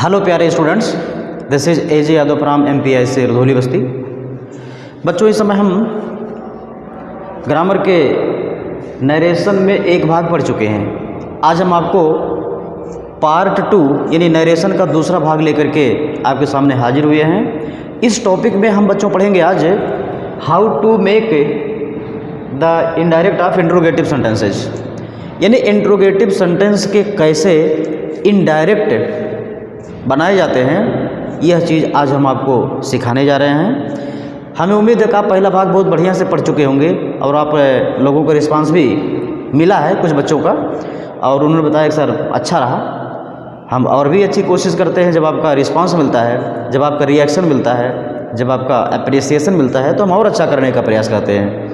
Hello प्यारे students, this is AJ Yadav from MPI से रधौली बस्ती। बच्चों, इस समय हम ग्रामर के नरेशन में एक भाग पढ़ चुके हैं। आज हम आपको पार्ट 2 यानी नरेशन का दूसरा भाग लेकर के आपके सामने हाजिर हुए हैं। इस टॉपिक में हम बच्चों पढ़ेंगे आज how to make the indirect of interrogative sentences, यानी इंट्रोगेटिव सेंटेंस के कैसे इनडायरेक्ट बनाए जाते हैं। यह चीज़ आज हम आपको सिखाने जा रहे हैं। हमें उम्मीद है कि आप पहला भाग बहुत बढ़िया से पढ़ चुके होंगे और आप लोगों का रिस्पांस भी मिला है कुछ बच्चों का, और उन्होंने बताया कि सर अच्छा रहा। हम और भी अच्छी कोशिश करते हैं। जब आपका रिस्पांस मिलता है, जब आपका रिएक्शन मिलता है, जब आपका अप्रिसिएशन मिलता है, तो हम और अच्छा करने का प्रयास करते हैं।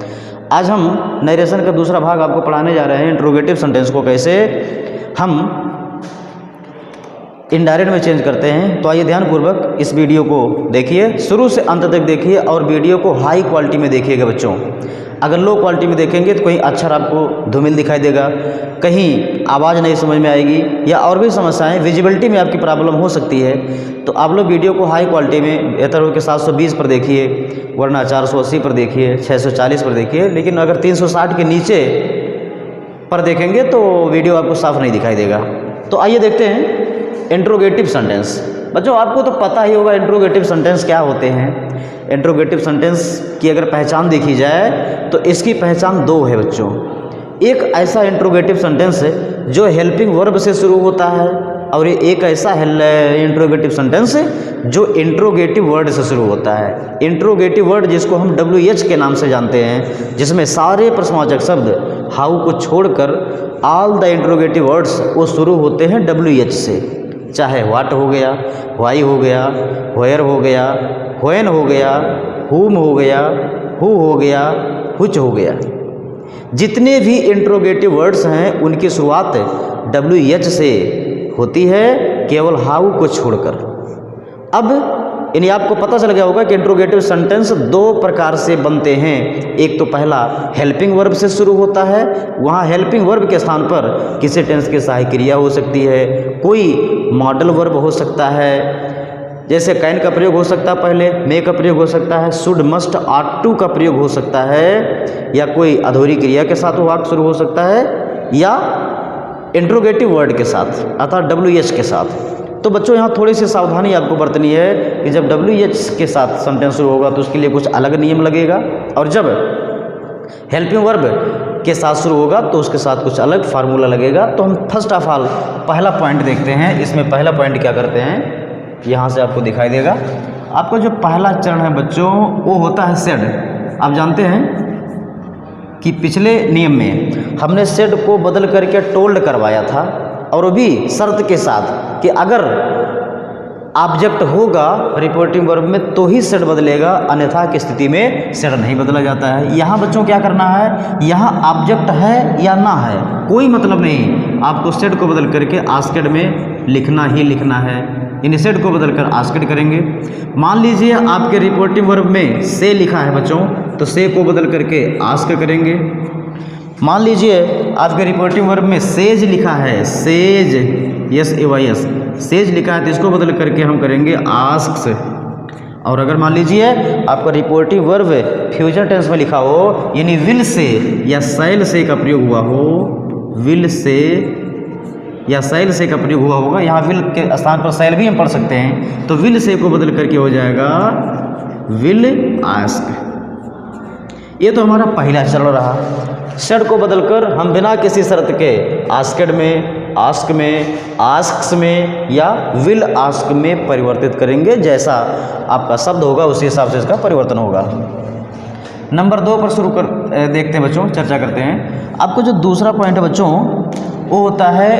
आज हम नरेशन का दूसरा भाग आपको पढ़ाने जा रहे हैं। इंट्रोगेटिव सेंटेंस को कैसे हम इनडायरेक्ट में चेंज करते हैं। तो आइए ध्यानपूर्वक इस वीडियो को देखिए, शुरू से अंत तक देखिए और वीडियो को हाई क्वालिटी में देखिएगा बच्चों। अगर लो क्वालिटी में देखेंगे तो कहीं अक्षर आपको धूमिल दिखाई देगा, कहीं आवाज़ नहीं समझ में आएगी, या और भी समस्याएं विजिबिलिटी में आपकी प्रॉब्लम हो सकती है। तो आप लोग वीडियो को हाई क्वालिटी में बेहतर हो के 720 पर देखिए, वरना 480 पर देखिए, 640 पर देखिए। लेकिन अगर 360 के नीचे पर देखेंगे तो वीडियो आपको साफ नहीं दिखाई देगा। तो आइए देखते हैं इंट्रोगेटिव सेंटेंस। बच्चों, आपको तो पता ही होगा इंट्रोगेटिव सेंटेंस क्या होते हैं। इंट्रोगेटिव सेंटेंस की अगर पहचान देखी जाए तो इसकी पहचान दो है बच्चों। एक ऐसा इंट्रोगेटिव सेंटेंस है जो हेल्पिंग वर्ब से शुरू होता है, और ये एक ऐसा इंट्रोगेटिव सेंटेंस है जो इंट्रोगेटिव वर्ड से शुरू होता है। इंट्रोगेटिव वर्ड जिसको हम WH के नाम से जानते हैं, जिसमें सारे प्रश्नवाचक शब्द हाउ को छोड़कर ऑल द इंट्रोगेटिव वर्ड्स वो शुरू होते हैं WH से। चाहे व्हाट हो गया, व्हाई हो गया, व्हेयर हो गया, व्हेन हो गया, हुम हो गया, हु हो गया, व्हिच हो गया। जितने भी इंट्रोगेटिव वर्ड्स हैं उनकी शुरुआत WH से होती है, केवल हाउ को छोड़कर। अब यानी आपको पता चल गया होगा कि इंट्रोगेटिव सेंटेंस दो प्रकार से बनते हैं। एक तो पहला हेल्पिंग वर्ब से शुरू होता है। वहाँ हेल्पिंग वर्ब के स्थान पर किसी टेंस की सहायक क्रिया हो सकती है, कोई मॉडल वर्ब हो सकता है, जैसे कैन का प्रयोग हो सकता है पहले, मे का प्रयोग हो सकता है, शुड, मस्ट, ऑट टू का प्रयोग हो सकता है, या कोई अधूरी क्रिया के साथ वो वाक्य शुरू हो सकता है, या इंट्रोगेटिव वर्ड के साथ अर्थात WH के साथ। तो बच्चों, यहाँ थोड़ी सी सावधानी आपको बरतनी है कि जब WH के साथ सेंटेंस शुरू होगा तो उसके लिए कुछ अलग नियम लगेगा, और जब हेल्पिंग वर्ब के साथ शुरू होगा तो उसके साथ कुछ अलग फार्मूला लगेगा। तो हम फर्स्ट ऑफ ऑल पहला पॉइंट देखते हैं। इसमें पहला पॉइंट क्या करते हैं, यहाँ से आपको दिखाई देगा। आपका जो पहला चरण है बच्चों वो होता है सेड। आप जानते हैं कि पिछले नियम में हमने सेड को बदल करके टोल्ड करवाया था, और वो भी शर्त के साथ कि अगर ऑब्जेक्ट होगा रिपोर्टिंग वर्ब में तो ही सेड बदलेगा, अन्यथा की स्थिति में सेड नहीं बदला जाता है। यहाँ बच्चों क्या करना है, यहाँ ऑब्जेक्ट है या ना है कोई मतलब नहीं, आपको सेड को बदल करके आस्केड में लिखना ही लिखना है। यानी सेड को बदल कर आस्केड करेंगे। मान लीजिए आपके रिपोर्टिंग वर्ब में से लिखा है बच्चों, तो से को बदल करके आस्क करेंगे। मान लीजिए आपके रिपोर्टिंग वर्ब में सेज लिखा है, सेज, SAYS, सेज लिखा है, तो इसको बदल करके हम करेंगे आस्क्स। और अगर मान लीजिए आपका रिपोर्टिंग वर्ब फ्यूचर टेंस में लिखा हो, यानी विल से या शैल से का प्रयोग हुआ हो, विल से या शैल से का प्रयोग हुआ होगा, यहाँ विल के स्थान पर शैल भी हम पढ़ सकते हैं, तो विल से को बदल करके हो जाएगा विल आस्क। ये तो हमारा पहला चरण रहा। सेड को बदलकर हम बिना किसी शर्त के आस्केड में, आस्क में, आस्क्स में या विल आस्क में परिवर्तित करेंगे। जैसा आपका शब्द होगा उसी हिसाब से इसका परिवर्तन होगा। नंबर 2 पर शुरू कर देखते हैं बच्चों, चर्चा करते हैं। आपको जो दूसरा पॉइंट है बच्चों वो होता है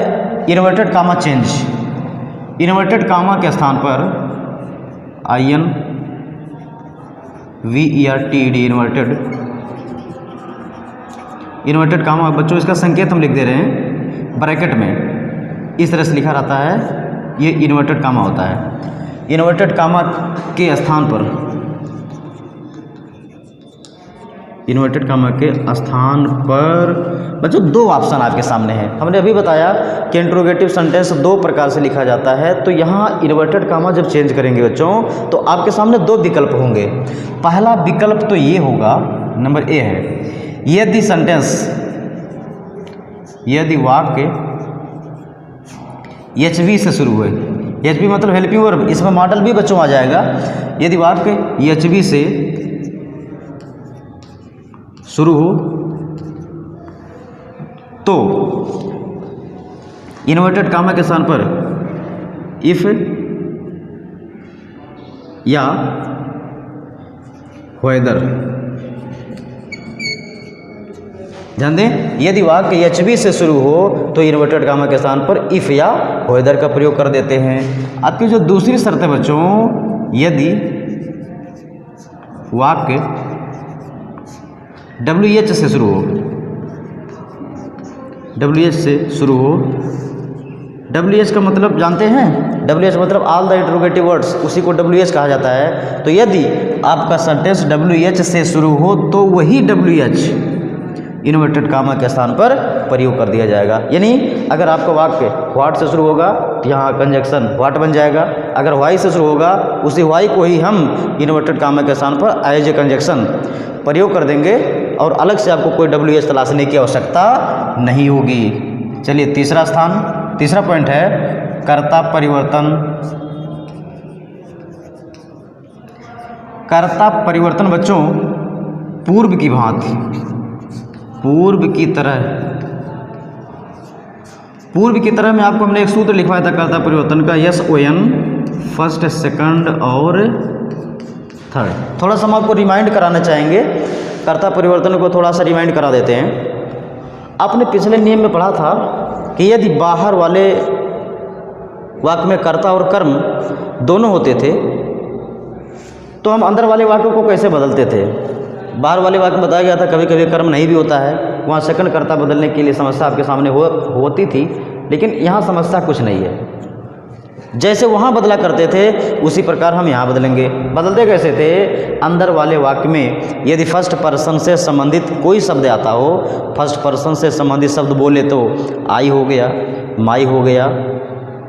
inverted comma change. Inverted comma के स्थान पर INVERTED इन्वर्टेड कामा बच्चों, इसका संकेत हम लिख दे रहे हैं ब्रैकेट में, इस तरह से लिखा रहता है, ये इन्वर्टेड कामा होता है। इन्वर्टेड कामा के स्थान पर इन्वर्टेड कामा के स्थान पर बच्चों दो ऑप्शन आपके सामने हैं। हमने अभी बताया कि इंट्रोगेटिव सेंटेंस दो प्रकार से लिखा जाता है, तो यहाँ इन्वर्टेड कामा जब चेंज करेंगे बच्चों तो आपके सामने दो विकल्प होंगे। पहला विकल्प तो ये होगा, नंबर ए है, यदि सेंटेंस, यदि वाक्य एचवी से शुरू हुए, एचवी मतलब हेल्पिंग वर्ब, इसमें मॉडल भी बच्चों आ जाएगा। यदि वाक्य एचवी से शुरू हो तो इन्वर्टेड कामा के स्थान पर इफ या वेदर। ध्यान दें, यदि वाक्य एचवी से शुरू हो तो इन्वर्टेड कामा के स्थान पर इफ या वेदर का प्रयोग कर देते हैं। आपकी जो दूसरी शर्त है बच्चों, यदि वाक्य WH से शुरू हो, WH से शुरू हो, WH का मतलब जानते हैं, WH मतलब ऑल द इंट्रोगेटिव वर्ड्स, उसी को WH कहा जाता है। तो यदि आपका सेंटेंस WH से शुरू हो तो वही WH इन्वर्टेड कामा के स्थान पर प्रयोग कर दिया जाएगा। यानी अगर आपका वाक्य व्हाट से शुरू होगा तो यहाँ कंजक्शन व्हाट बन जाएगा, अगर वाई से शुरू होगा उसी वाई को ही हम इन्वर्टेड कामा के स्थान पर एज ए कंजक्शन प्रयोग कर देंगे और अलग से आपको कोई WH तलाशने की आवश्यकता नहीं होगी। चलिए तीसरा स्थान, तीसरा पॉइंट है कर्ता परिवर्तन। कर्ता परिवर्तन बच्चों पूर्व की भांति, पूर्व की तरह, पूर्व की तरह में आपको हमने एक सूत्र लिखवाया था कर्ता परिवर्तन का, SON फर्स्ट, सेकंड और थर्ड। थोड़ा सा हम आपको रिमाइंड कराना चाहेंगे, कर्ता परिवर्तन को थोड़ा सा रिमाइंड करा देते हैं। आपने पिछले नियम में पढ़ा था कि यदि बाहर वाले वाक्य में कर्ता और कर्म दोनों होते थे तो हम अंदर वाले वाक्यों को कैसे बदलते थे। बाहर वाले वाक्य में बताया गया था कभी कभी कर्म नहीं भी होता है, वहाँ सेकंड कर्ता बदलने के लिए समस्या आपके सामने होती थी, लेकिन यहाँ समस्या कुछ नहीं है। जैसे वहाँ बदला करते थे उसी प्रकार हम यहाँ बदलेंगे। बदलते कैसे थे, अंदर वाले वाक्य में यदि फर्स्ट पर्सन से संबंधित कोई शब्द आता हो, फर्स्ट पर्सन से संबंधित शब्द बोले तो आई हो गया, माई हो गया,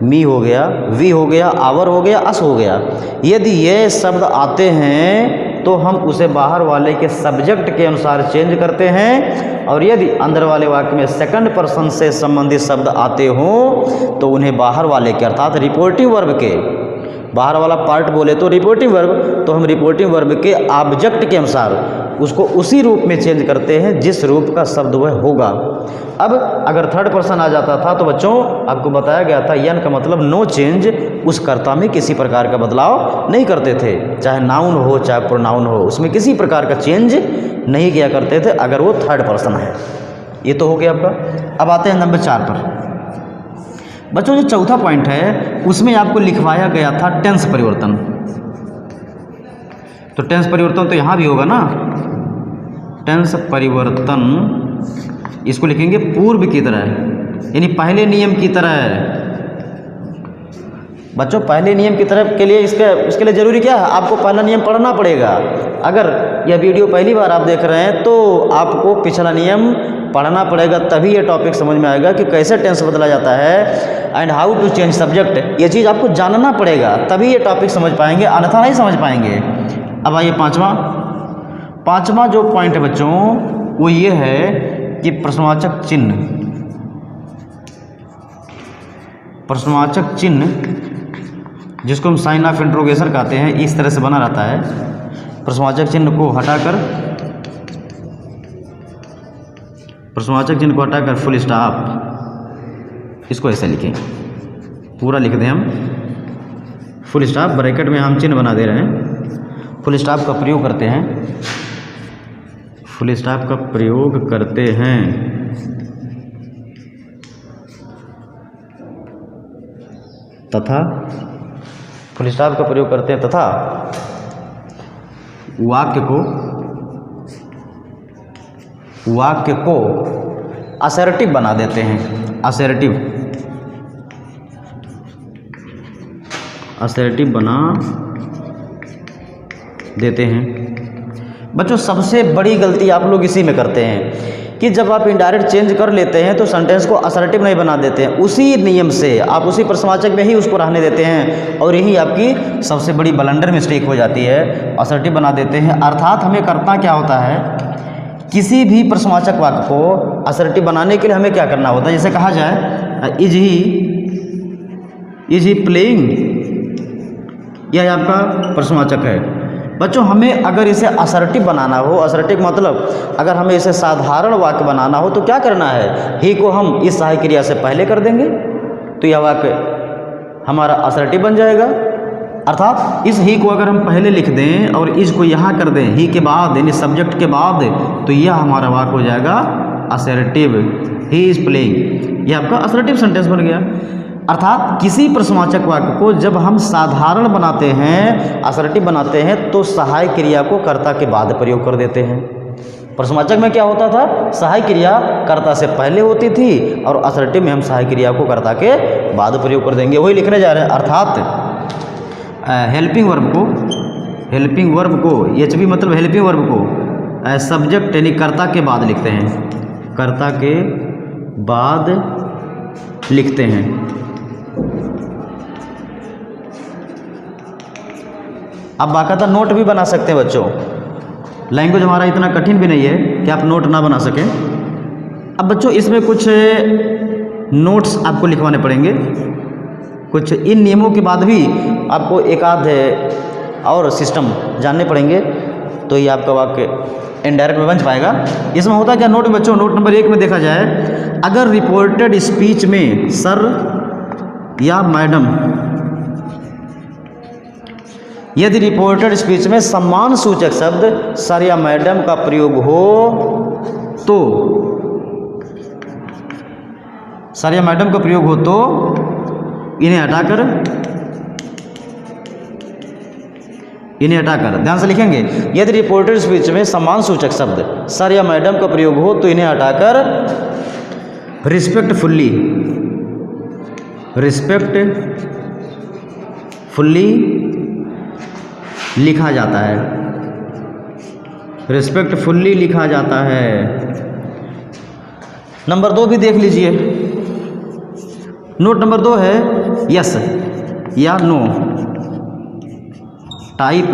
मी हो गया, वी हो गया, आवर हो गया, अस हो गया। यदि ये शब्द आते हैं तो हम उसे बाहर वाले के सब्जेक्ट के अनुसार चेंज करते हैं, और यदि अंदर वाले वाक्य में सेकंड पर्सन से संबंधित शब्द आते हों तो उन्हें बाहर वाले के अर्थात रिपोर्टिव वर्ब के, बाहर वाला पार्ट बोले तो रिपोर्टिव वर्ब, तो हम रिपोर्टिव वर्ब के ऑब्जेक्ट के अनुसार उसको उसी रूप में चेंज करते हैं जिस रूप का शब्द वह होगा। अब अगर थर्ड पर्सन आ जाता था तो बच्चों आपको बताया गया था यन का मतलब नो चेंज, उस कर्ता में किसी प्रकार का बदलाव नहीं करते थे, चाहे नाउन हो चाहे प्रोनाउन हो, उसमें किसी प्रकार का चेंज नहीं किया करते थे अगर वो थर्ड पर्सन है। ये तो हो गया आपका। अब आते हैं नंबर 4 पर। बच्चों जो चौथा पॉइंट है उसमें आपको लिखवाया गया था टेंस परिवर्तन। तो टेंस परिवर्तन तो यहाँ भी होगा ना, टेंस परिवर्तन इसको लिखेंगे पूर्व की तरह, यानी पहले नियम की तरह। बच्चों पहले नियम की तरह के लिए इसके लिए ज़रूरी क्या है, आपको पहला नियम पढ़ना पड़ेगा। अगर यह वीडियो पहली बार आप देख रहे हैं तो आपको पिछला नियम पढ़ना पड़ेगा, तभी ये टॉपिक समझ में आएगा कि कैसे टेंस बदला जाता है and how to change subject. ये चीज़ आपको जानना पड़ेगा, तभी ये टॉपिक समझ पाएंगे, अन्यथा नहीं समझ पाएंगे। अब आइए पांचवा जो पॉइंट है बच्चों वो ये है कि प्रश्नवाचक चिन्ह, प्रश्नवाचक चिन्ह जिसको हम साइन ऑफ इंट्रोगेशन कहते हैं, इस तरह से बना रहता है। प्रश्नवाचक चिन्ह को हटाकर, प्रश्नवाचक चिन्ह को हटाकर फुल स्टॉप, इसको ऐसे लिखें, पूरा लिख दें हम फुल स्टॉप, ब्रैकेट में हम चिन्ह बना दे रहे हैं, फुल स्टॉप का प्रयोग करते हैं, फुल स्टॉप का प्रयोग करते हैं। तथा फुल स्टॉप का प्रयोग करते हैं तथा वाक्य को असर्टिव बना देते हैं, असर्टिव बना देते हैं। बच्चों सबसे बड़ी गलती आप लोग इसी में करते हैं कि जब आप इनडायरेक्ट चेंज कर लेते हैं तो सेंटेंस को असर्टिव नहीं बना देते हैं, उसी नियम से आप उसी प्रश्नवाचक में ही उसको रहने देते हैं और यही आपकी सबसे बड़ी ब्लंडर मिस्टेक हो जाती है, असर्टिव बना देते हैं। अर्थात हमें करना क्या होता है, किसी भी प्रश्नवाचक वाक्य को असर्टिव बनाने के लिए हमें क्या करना होता है, जैसे कहा जाए इज ही प्लेइंग, यह आपका प्रश्नवाचक है। बच्चों हमें अगर इसे असर्टिव बनाना हो, असर्टिव मतलब अगर हमें इसे साधारण वाक्य बनाना हो तो क्या करना है, ही को हम इस सहायक क्रिया से पहले कर देंगे तो यह वाक्य हमारा असर्टिव बन जाएगा। अर्थात इस ही को अगर हम पहले लिख दें और इज को यहाँ कर दें ही के बाद यानी सब्जेक्ट के बाद, तो यह हमारा वाक्य हो जाएगा असर्टिव, ही इज प्लेइंग, यह आपका असर्टिव सेंटेंस बन गया। अर्थात किसी प्रश्नवाचक वाक्य को जब हम साधारण बनाते हैं, असर्टिव बनाते हैं तो सहायक क्रिया को कर्ता के बाद प्रयोग कर देते हैं। प्रश्नवाचक में क्या होता था, सहायक क्रिया कर्ता से पहले होती थी और असर्टिव में हम सहायक क्रिया को कर्ता के बाद प्रयोग कर देंगे, वही लिखने जा रहे हैं। अर्थात हेल्पिंग वर्ब को एच बी मतलब हेल्पिंग वर्ब को सब्जेक्ट यानी कर्ता के बाद लिखते हैं, कर्ता के बाद लिखते हैं। आप बाकायदा नोट भी बना सकते हैं बच्चों, लैंग्वेज हमारा इतना कठिन भी नहीं है कि आप नोट ना बना सकें। अब बच्चों इसमें कुछ नोट्स आपको लिखवाने पड़ेंगे, कुछ इन नियमों के बाद भी आपको एक आध और सिस्टम जानने पड़ेंगे तो ये आपका वाक्य इनडायरेक्ट में बन पाएगा। इसमें होता क्या, नोट बच्चों, नोट नंबर 1 में देखा जाए, अगर रिपोर्टेड स्पीच में सर या मैडम, यदि रिपोर्टेड स्पीच में सम्मान सूचक शब्द सर या मैडम का प्रयोग हो तो, सर या मैडम का प्रयोग हो तो इन्हें हटाकर ध्यान से लिखेंगे। यदि रिपोर्टेड स्पीच में सम्मान सूचक शब्द सर या मैडम का प्रयोग हो तो इन्हें हटाकर रिस्पेक्टफुल्ली लिखा जाता है, रिस्पेक्टफुल्ली लिखा जाता है। नंबर 2 भी देख लीजिए, नोट नंबर 2 है यस या नो टाइप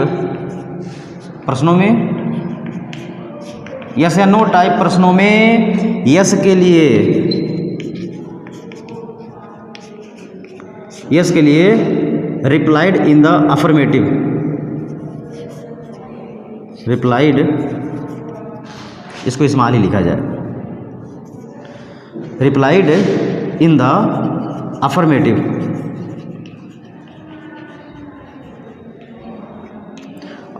प्रश्नों में, यस या नो टाइप प्रश्नों में यस के लिए replied in the affirmative, replied इसको स्मॉल ही लिखा जाए, रिप्लाइड इन द अफर्मेटिव।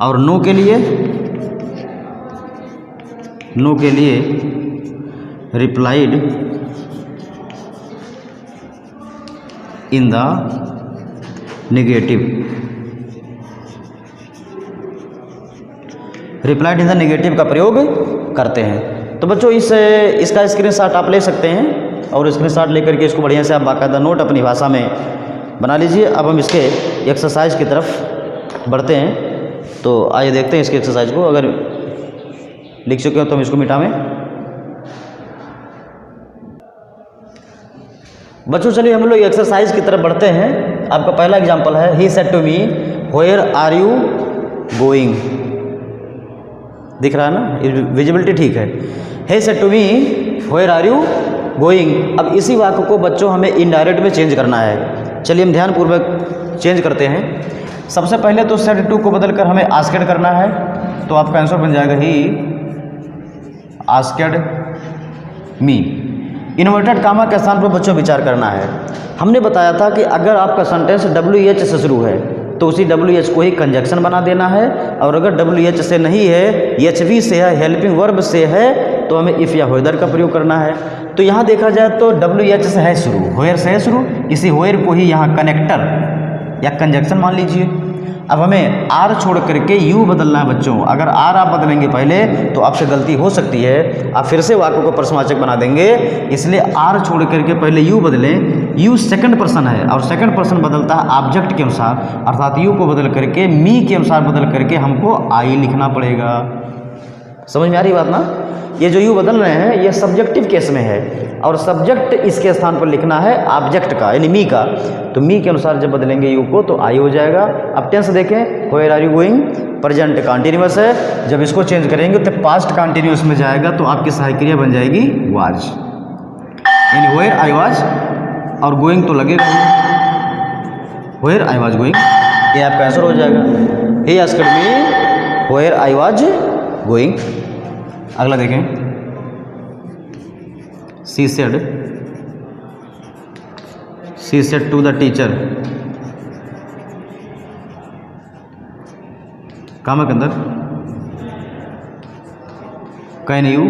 और नो के लिए replied in the negative, replied in the negative का प्रयोग करते हैं। तो बच्चों इसका स्क्रीनशॉट आप ले सकते हैं और स्क्रीनशॉट लेकर के इसको बढ़िया से आप बाकायदा नोट अपनी भाषा में बना लीजिए। अब हम इसके एक्सरसाइज की तरफ बढ़ते हैं, तो आइए देखते हैं इसके एक्सरसाइज को। अगर लिख चुके हो तो हम इसको मिटावें। बच्चों चलिए हम लोग एक्सरसाइज की तरफ बढ़ते हैं। आपका पहला एग्जांपल है, he said to me where are you going, दिख रहा है ना, विजिबिलिटी ठीक है। He said to me where are you going. अब इसी वाक्य को बच्चों हमें इनडायरेक्ट में चेंज करना है। चलिए हम ध्यानपूर्वक चेंज करते हैं। सबसे पहले तो सेड टू को बदलकर हमें आस्क्ड करना है, तो आपका आंसर बन जाएगा he asked me. Inverted comma के स्थान पर बच्चों विचार करना है। हमने बताया था कि अगर आपका सेंटेंस WH से शुरू है तो उसी WH को ही कंजक्शन बना देना है, और अगर WH से नहीं है, HV से है, हेल्पिंग वर्ब से है, तो हमें इफ़ या वेदर का प्रयोग करना है। तो यहाँ देखा जाए तो WH से है शुरू, व्हेयर से है शुरू, इसी व्हेयर को ही यहाँ कनेक्टर या कंजक्शन मान लीजिए। अब हमें आर छोड़ करके यू बदलना है बच्चों। अगर आर आप बदलेंगे पहले तो आपसे गलती हो सकती है, आप फिर से वाक्य को प्रश्नवाचक बना देंगे। इसलिए आर छोड़ करके पहले यू बदलें। यू सेकंड पर्सन है और सेकंड पर्सन बदलता है ऑब्जेक्ट के अनुसार, अर्थात यू को बदल करके मी के अनुसार बदल करके हमको आई लिखना पड़ेगा। समझ में आ रही बात ना। ये जो यू बदल रहे हैं ये सब्जेक्टिव केस में है, और सब्जेक्ट इसके स्थान पर लिखना है ऑब्जेक्ट का यानी मी का। तो मी के अनुसार जब बदलेंगे यू को तो आई हो जाएगा। अब टेंस देखें, where are you going, present continuous है, जब इसको चेंज करेंगे तो पास्ट कंटिन्यूअस में जाएगा, तो आपकी सहायक क्रिया बन जाएगी वाज, यानी वेयर आई वाज, और गोइंग तो लगेगा वेयर आई वाज गोइंग, ये आपका आंसर हो जाएगा। He asked me where I was going. अगला देखें, she said to the teacher, काम के अंदर can you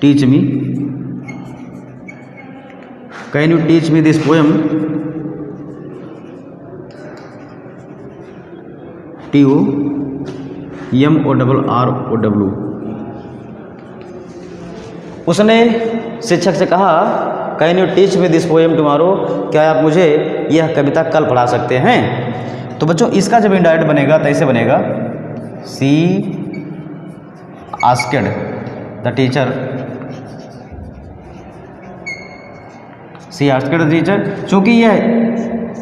teach me, can you teach me this poem, TOMORROW। उसने शिक्षक से कहा can you teach me this poem tomorrow, क्या आप मुझे यह कविता कल पढ़ा सकते हैं। तो बच्चों इसका जब इनडायरेक्ट बनेगा तो ऐसे बनेगा, she asked the teacher, she asked the teacher. चूंकि यह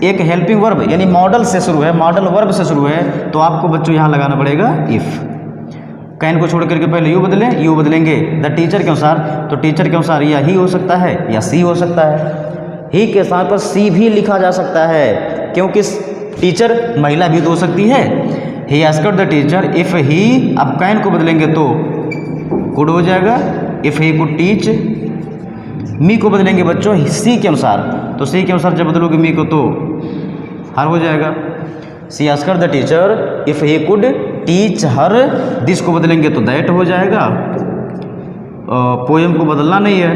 एक हेल्पिंग वर्ब यानी मॉडल से शुरू है, मॉडल वर्ब से शुरू है, तो आपको बच्चों यहाँ लगाना पड़ेगा इफ़। कैन को छोड़ करके पहले यू बदलें, यू बदलेंगे द टीचर के अनुसार, तो टीचर के अनुसार या ही हो सकता है या सी हो सकता है। ही के स्थान पर सी भी लिखा जा सकता है, क्योंकि टीचर महिला भी तो हो सकती है। He asked the teacher if ही, अब कैन को बदलेंगे तो कुड हो जाएगा, इफ़ ही कुड टीच। मी को बदलेंगे बच्चों सी के अनुसार, तो सी के अनुसार जब बदलोगे मी को तो हर हो जाएगा। She asked the teacher if he could teach her, this को बदलेंगे तो दैट हो जाएगा। पोएम को बदलना नहीं है,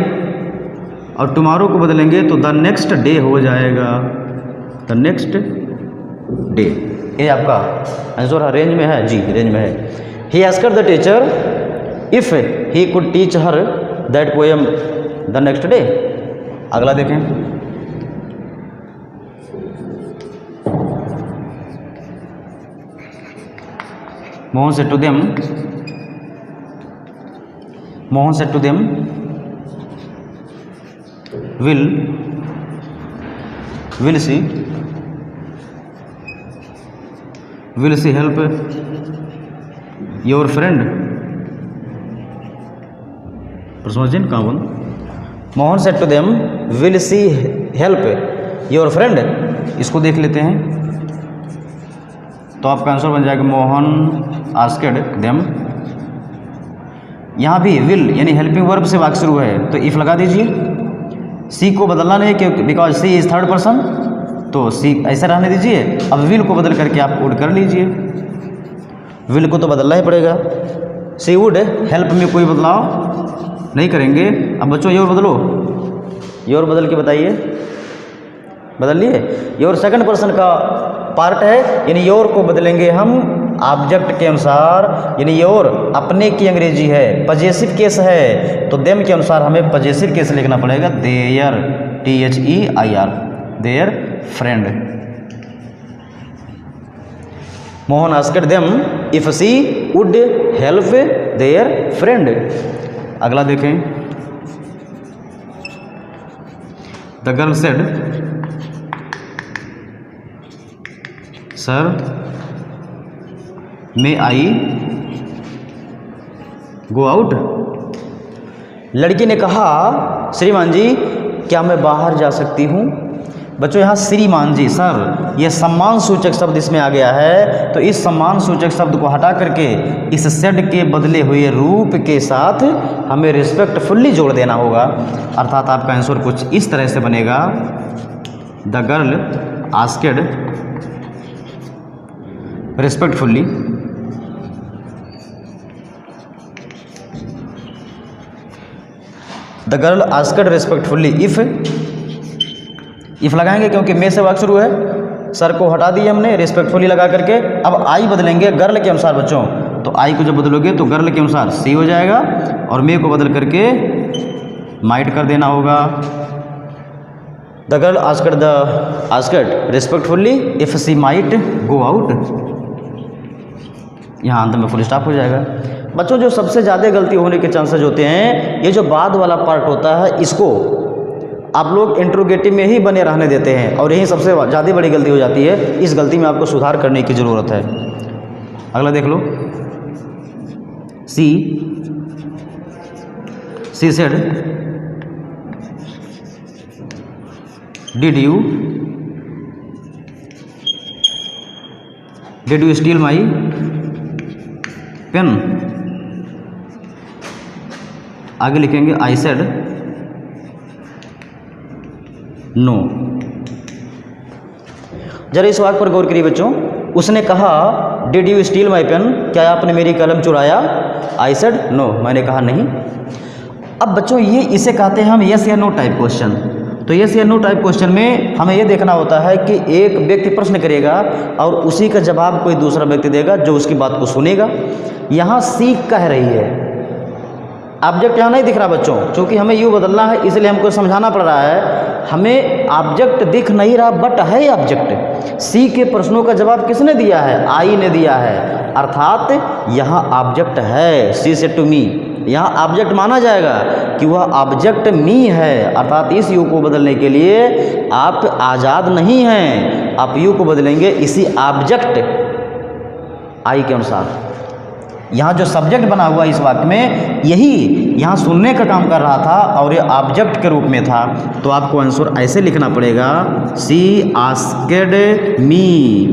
और टुमारो को बदलेंगे तो द नेक्स्ट डे हो जाएगा, द नेक्स्ट डे। ये आपका आंसर रेंज में है जी, रेंज में है। He asked the teacher if he could teach her that poem the next day. अगला देखें, Mohan said to them, Mohan said to them, will she help your friend, प्रश्नचिन्ह कहाँ बन, Mohan said to them will she help your friend। इसको देख लेते हैं, तो आपका आंसर बन जाएगा मोहन आस्क्ड देम। यहाँ भी विल यानी हेल्पिंग वर्ब से वाक्य शुरू है, तो इफ लगा दीजिए। सी को बदलना नहीं क्योंकि because she is third person, तो सी ऐसा रहने दीजिए। अब विल को बदल करके आप वुड कर लीजिए, विल को तो बदलना ही पड़ेगा। सी वुड हेल्प में कोई बदलाव नहीं करेंगे। अब बच्चों योर बदलो, योर बदल के बताइए, बदल लिए। योर सेकंड पर्सन का पार्ट है, यानी योर को बदलेंगे हम ऑब्जेक्ट के अनुसार, यानी योर अपने की अंग्रेजी है, पजेसिव केस है, तो देम के अनुसार हमें पजेसिव केस लिखना पड़ेगा। Their, THEIR, their friend. Mohan asked them if she would help their friend. अगला देखें, the girl said sir may I go out. लड़की ने कहा श्रीमान जी क्या मैं बाहर जा सकती हूँ। बच्चों यहाँ श्रीमान जी सर ये सम्मान सूचक शब्द इसमें आ गया है, तो इस सम्मान सूचक शब्द को हटा करके इस सेड के बदले हुए रूप के साथ हमें रिस्पेक्टफुल्ली जोड़ देना होगा। अर्थात आपका आंसर कुछ इस तरह से बनेगा, the girl asked respectfully the girl asked respectfully if लगाएंगे क्योंकि मे से वाक्य शुरू है, सर को हटा दिए हमने रिस्पेक्टफुली लगा करके। अब आई बदलेंगे गर्ल के अनुसार बच्चों, तो आई को जब बदलोगे तो गर्ल के अनुसार सी हो जाएगा, और मे को बदल करके माइट कर देना होगा। The girl asked respectfully if she might go out. यहाँ अंत में फुल स्टॉप हो जाएगा। बच्चों जो सबसे ज़्यादा गलती होने के चांसेस होते हैं, ये जो बाद वाला पार्ट होता है इसको आप लोग इंट्रोगेटिव में ही बने रहने देते हैं और यही सबसे ज़्यादा बड़ी गलती हो जाती है। इस गलती में आपको सुधार करने की ज़रूरत है। अगला देख लो, she said did you steal my pen. आगे लिखेंगे आई सेड नो। जरा इस वाक्य पर गौर करिए बच्चों। उसने कहा did you steal my pen, क्या आपने मेरी कलम चुराया? आई सेड नो, मैंने कहा नहीं। अब बच्चों ये इसे कहते हैं हम यस या नो टाइप क्वेश्चन। तो यस या नो टाइप क्वेश्चन में हमें यह देखना होता है कि एक व्यक्ति प्रश्न करेगा और उसी का जवाब कोई दूसरा व्यक्ति देगा जो उसकी बात को सुनेगा। यहाँ सी कह रही है, ऑब्जेक्ट यहाँ नहीं दिख रहा बच्चों, क्योंकि हमें यू बदलना है इसलिए हमको समझाना पड़ रहा है। हमें ऑब्जेक्ट दिख नहीं रहा बट है ऑब्जेक्ट। सी के प्रश्नों का जवाब किसने दिया है? आई ने दिया है, अर्थात यहाँ ऑब्जेक्ट है। सी से टू मी, यहाँ ऑब्जेक्ट माना जाएगा कि वह ऑब्जेक्ट मी है, अर्थात इस यू को बदलने के लिए आप आज़ाद नहीं हैं। आप यू को बदलेंगे इसी ऑब्जेक्ट आई के अनुसार। यहाँ जो सब्जेक्ट बना हुआ इस वाक्य में यही यहाँ सुनने का काम कर रहा था और ये ऑब्जेक्ट के रूप में था। तो आपको आंसर ऐसे लिखना पड़ेगा, सी आस्क्ड मी।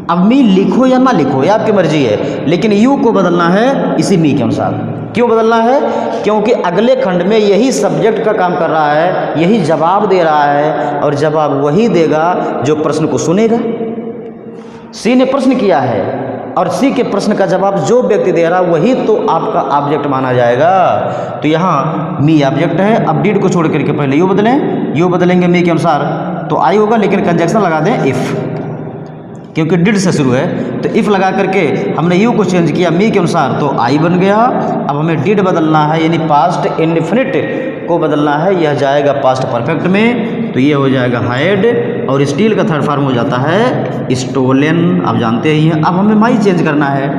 अब मी लिखो या ना लिखो ये आपकी मर्जी है, लेकिन यू को बदलना है इसी मी के अनुसार। क्यों बदलना है? क्योंकि अगले खंड में यही सब्जेक्ट का काम कर रहा है, यही जवाब दे रहा है और जवाब वही देगा जो प्रश्न को सुनेगा। सी ने प्रश्न किया है और सी के प्रश्न का जवाब जो व्यक्ति दे रहा है वही तो आपका ऑब्जेक्ट माना जाएगा। तो यहाँ मी ऑब्जेक्ट है। अब डिड को छोड़ करके पहले यू बदलें, यू बदलेंगे मी के अनुसार तो आई होगा, लेकिन कंजक्शन लगा दें इफ़, क्योंकि डिड से शुरू है। तो इफ़ लगा करके हमने यू को चेंज किया मी के अनुसार तो आई बन गया। अब हमें डिड बदलना है, यानी पास्ट इंडेफिनिट को बदलना है, यह जाएगा पास्ट परफेक्ट में, तो ये हो जाएगा हाइड। और स्टील का थर्ड फॉर्म हो जाता है स्टोलन, आप जानते ही हैं। अब हमें माई चेंज करना है,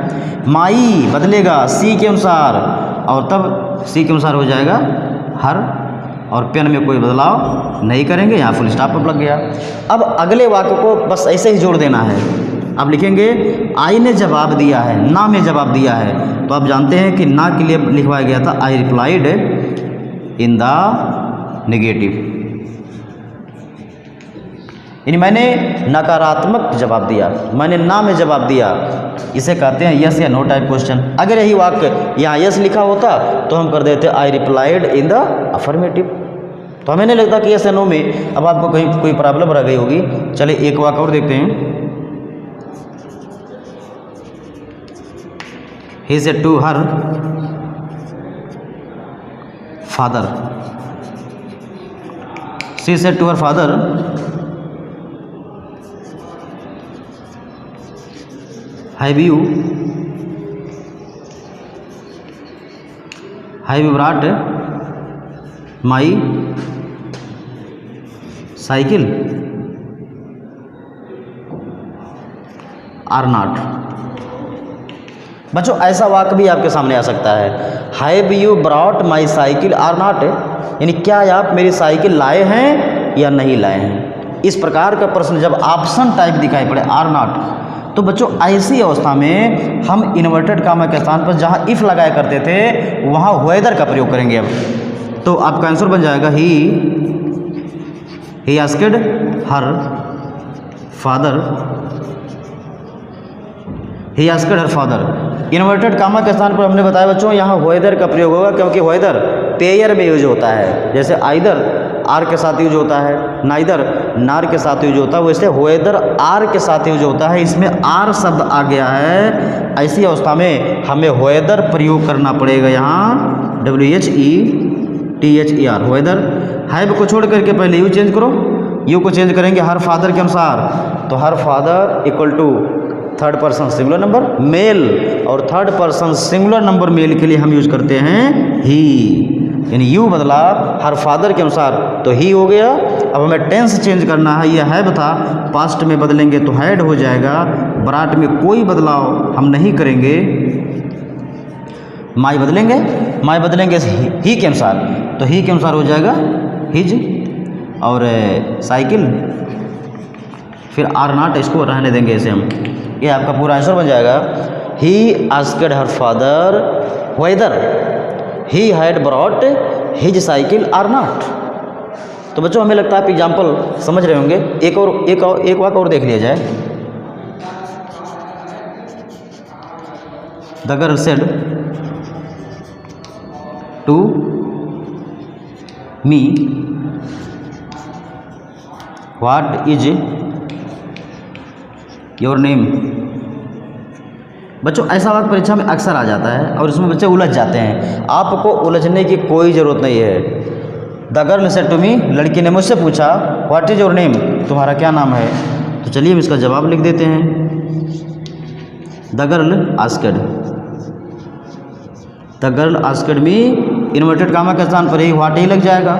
माई बदलेगा सी के अनुसार और तब सी के अनुसार हो जाएगा हर, और पेन में कोई बदलाव नहीं करेंगे। यहाँ फुल स्टॉप पर लग गया। अब अगले वाक्य को बस ऐसे ही जोड़ देना है। अब लिखेंगे आई ने जवाब दिया है, ना में जवाब दिया है। तो आप जानते हैं कि ना के लिए लिखवाया गया था I replied in the negative, यानी मैंने नकारात्मक जवाब दिया, मैंने ना में जवाब दिया। इसे कहते हैं यस या नो टाइप क्वेश्चन। अगर यही वाक्य यहाँ यस लिखा होता तो हम कर देते I replied in the affirmative. तो हमें नहीं लगता कि यस या नो में अब आपको कहीं कोई प्रॉब्लम रह गई होगी। चलिए एक वाक्य और देखते हैं। He said to her father, she said to her father have you brought my cycle or not? बच्चों ऐसा वाक्य भी आपके सामने आ सकता है, have you brought my cycle or not, यानी क्या आप मेरी साइकिल लाए हैं या नहीं लाए हैं। इस प्रकार का प्रश्न जब ऑप्शन टाइप दिखाई पड़े आर नॉट, तो बच्चों ऐसी अवस्था में हम इन्वर्टेड कामा के स्थान पर जहाँ इफ़ लगाया करते थे वहाँ वेदर का प्रयोग करेंगे। अब तो आपका आंसर बन जाएगा he asked her father, he asked her father. Inverted comma के स्थान पर हमने बताया बच्चों यहाँ वेदर का प्रयोग होगा, क्योंकि वेदर पेयर में यूज होता है। जैसे आइदर आर के साथ यूज होता है, नाइदर नार के साथ यूज होता है, वैसे वेदर आर के साथ यूज होता है। इसमें आर शब्द आ गया है, ऐसी अवस्था में हमें वेदर प्रयोग करना पड़ेगा। यहाँ WHETHER वेदर। हैव को छोड़ करके पहले यू चेंज करो, यू को चेंज करेंगे हर फादर के अनुसार, तो her father equal to third person singular number male, और third person singular number male के लिए हम यूज करते हैं ही, यानी यू बदला हर फादर के अनुसार तो ही हो गया। अब हमें टेंस चेंज करना है, यह हैव था पास्ट में बदलेंगे तो हैड हो जाएगा, ब्राट में कोई बदलाव हम नहीं करेंगे। माई बदलेंगे, माई बदलेंगे ही के अनुसार, तो ही के अनुसार हो जाएगा हिज, और साइकिल, फिर आर नॉट, इसको रहने देंगे ऐसे हम। ये आपका पूरा आंसर बन जाएगा। He asked her father whether he had brought his cycle or not. तो बच्चों हमें लगता है आप एग्जाम्पल समझ रहे होंगे। एक वाक्य और देख लिया जाए। The girl said to me what is your name. बच्चों ऐसा वाक्य परीक्षा में अक्सर आ जाता है और इसमें बच्चे उलझ जाते हैं। आपको उलझने की कोई ज़रूरत नहीं है। The girl said to me, लड़की ने मुझसे पूछा व्हाट इज योर नेम, तुम्हारा क्या नाम है। तो चलिए हम इसका जवाब लिख देते हैं। The girl asked me, inverted comma के स्थान पर ही व्हाट ही लग जाएगा।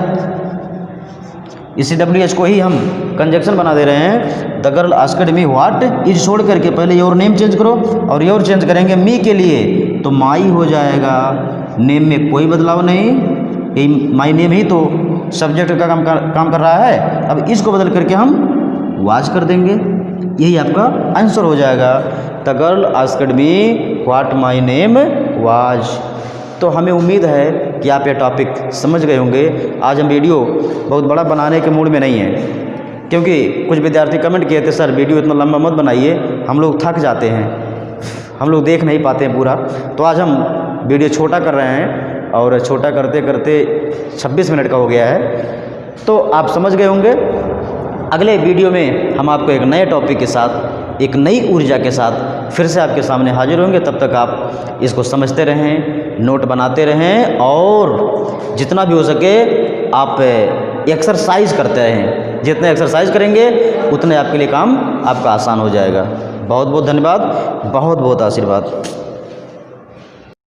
इसी WH को ही हम कंजक्शन बना दे रहे हैं। The girl asked me what is छोड़ करके पहले योर नेम चेंज करो और योर चेंज करेंगे मी के लिए, तो माई हो जाएगा। नेम में कोई बदलाव नहीं, माई नेम ही तो सब्जेक्ट का काम कर रहा है। अब इसको बदल करके हम वाज कर देंगे, यही आपका आंसर हो जाएगा। The girl asked me what my name was. तो हमें उम्मीद है कि आप ये टॉपिक समझ गए होंगे। आज हम वीडियो बहुत बड़ा बनाने के मूड में नहीं है, क्योंकि कुछ विद्यार्थी कमेंट किए थे सर वीडियो इतना लंबा मत बनाइए, हम लोग थक जाते हैं, हम लोग देख नहीं पाते हैं पूरा। तो आज हम वीडियो छोटा कर रहे हैं और छोटा करते करते 26 मिनट का हो गया है। तो आप समझ गए होंगे। अगले वीडियो में हम आपको एक नए टॉपिक के साथ, एक नई ऊर्जा के साथ फिर से आपके सामने हाजिर होंगे। तब तक आप इसको समझते रहें, नोट बनाते रहें और जितना भी हो सके आप एक्सरसाइज करते रहें। जितने एक्सरसाइज करेंगे उतने आपके लिए काम आपका आसान हो जाएगा। बहुत बहुत धन्यवाद, बहुत बहुत आशीर्वाद।